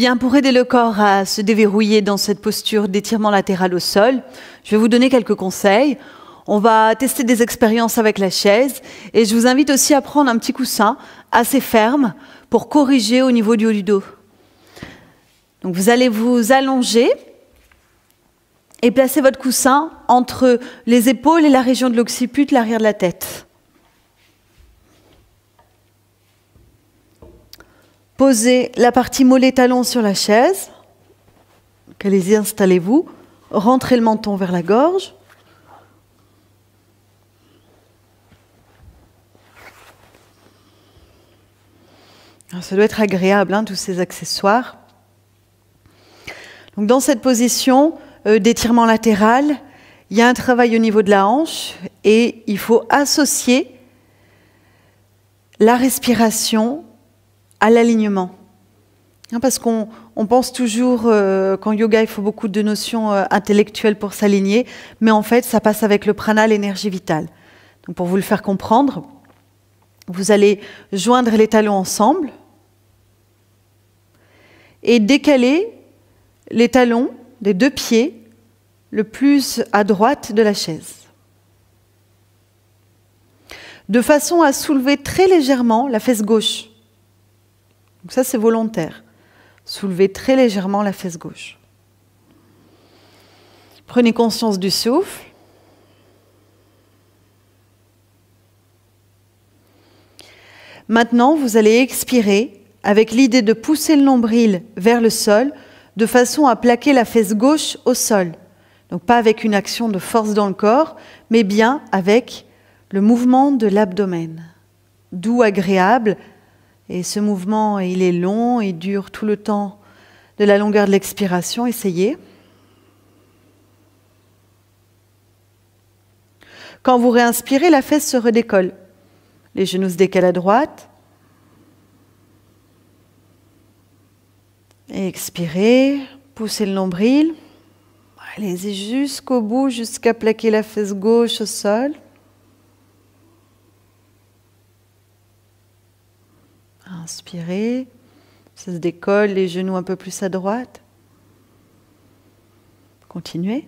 Bien, pour aider le corps à se déverrouiller dans cette posture d'étirement latéral au sol, je vais vous donner quelques conseils. On va tester des expériences avec la chaise et je vous invite aussi à prendre un petit coussin assez ferme pour corriger au niveau du haut du dos. Donc vous allez vous allonger et placer votre coussin entre les épaules et la région de l'occiput, l'arrière de la tête. Posez la partie mollet-talon sur la chaise. Allez-y, installez-vous. Rentrez le menton vers la gorge. Alors, ça doit être agréable, hein, tous ces accessoires. Donc, dans cette position d'étirement latéral, il y a un travail au niveau de la hanche et il faut associer la respiration à l'alignement. Parce qu'on pense toujours qu'en yoga, il faut beaucoup de notions intellectuelles pour s'aligner, mais en fait, ça passe avec le prana, l'énergie vitale. Donc, pour vous le faire comprendre, vous allez joindre les talons ensemble et décaler les talons des deux pieds le plus à droite de la chaise, de façon à soulever très légèrement la fesse gauche. Donc ça, c'est volontaire. Soulevez très légèrement la fesse gauche. Prenez conscience du souffle. Maintenant, vous allez expirer avec l'idée de pousser le nombril vers le sol de façon à plaquer la fesse gauche au sol. Donc pas avec une action de force dans le corps, mais bien avec le mouvement de l'abdomen. Doux, agréable. Et ce mouvement, il est long, il dure tout le temps de la longueur de l'expiration. Essayez. Quand vous réinspirez, la fesse se redécolle. Les genoux se décalent à droite. Et expirez, poussez le nombril. Allez-y jusqu'au bout, jusqu'à plaquer la fesse gauche au sol. Inspirez, ça se décolle, les genoux un peu plus à droite. Continuez.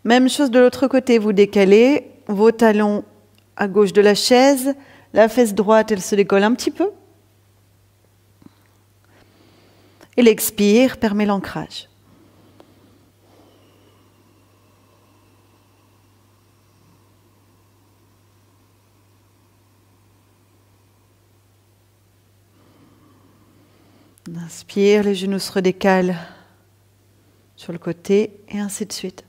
Même chose de l'autre côté, vous décalez vos talons à gauche de la chaise, la fesse droite, elle se décolle un petit peu. Et l'expire permet l'ancrage. Inspire, les genoux se redécalent sur le côté et ainsi de suite.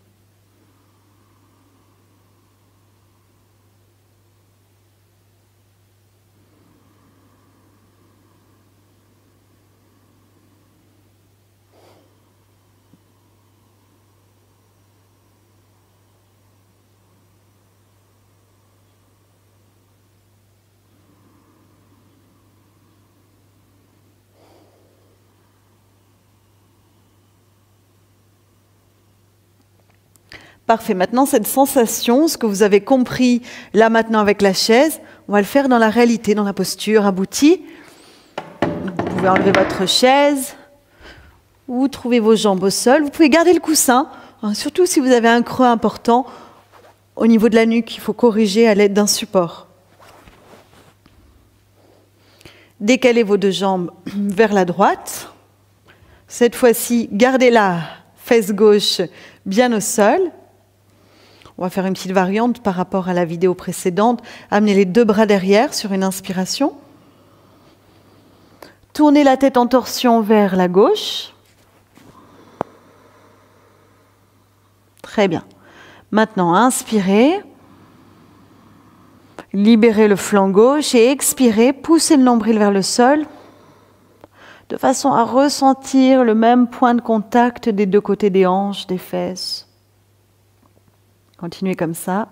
Parfait. Maintenant, cette sensation, ce que vous avez compris là maintenant avec la chaise, on va le faire dans la réalité, dans la posture aboutie. Vous pouvez enlever votre chaise ou trouver vos jambes au sol. Vous pouvez garder le coussin, hein, surtout si vous avez un creux important au niveau de la nuque, il faut corriger à l'aide d'un support. Décalez vos deux jambes vers la droite. Cette fois-ci, gardez la fesse gauche bien au sol. On va faire une petite variante par rapport à la vidéo précédente. Amenez les deux bras derrière sur une inspiration. Tournez la tête en torsion vers la gauche. Très bien. Maintenant, inspirez. Libérez le flanc gauche et expirez. Poussez le nombril vers le sol de façon à ressentir le même point de contact des deux côtés des hanches, des fesses. Continuez comme ça.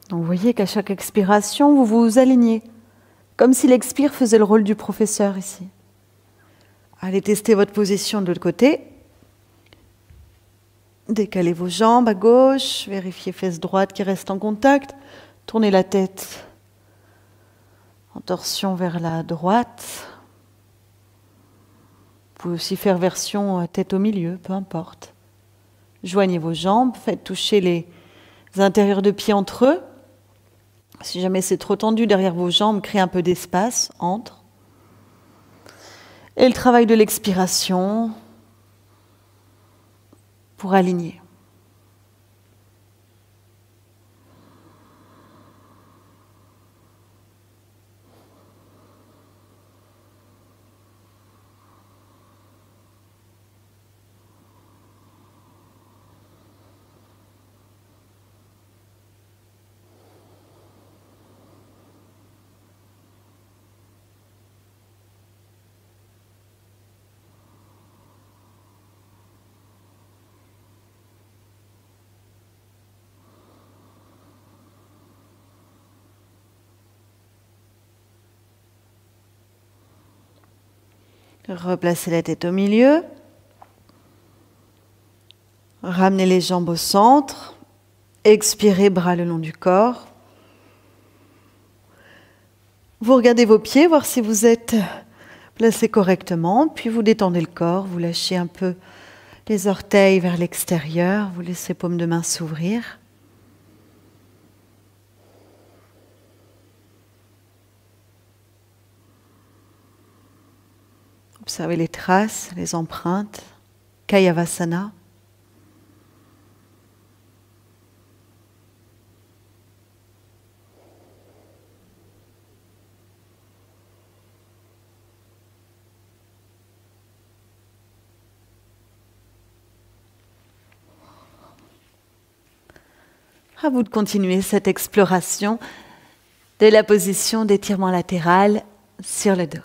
Donc vous voyez qu'à chaque expiration, vous vous alignez, comme si l'expire faisait le rôle du professeur ici. Allez tester votre position de l'autre côté. Décalez vos jambes à gauche, vérifiez fesses droites qui restent en contact. Tournez la tête en torsion vers la droite. Vous pouvez aussi faire version tête au milieu, peu importe. Joignez vos jambes, faites toucher les intérieurs de pieds entre eux. Si jamais c'est trop tendu derrière vos jambes, créez un peu d'espace entre. Et le travail de l'expiration pour aligner. Replacez la tête au milieu. Ramenez les jambes au centre. Expirez, bras le long du corps. Vous regardez vos pieds, voir si vous êtes placés correctement. Puis vous détendez le corps. Vous lâchez un peu les orteils vers l'extérieur. Vous laissez paumes de main s'ouvrir. Observez les traces, les empreintes. Kayavasana. À vous de continuer cette exploration de la position d'étirement latéral sur le dos.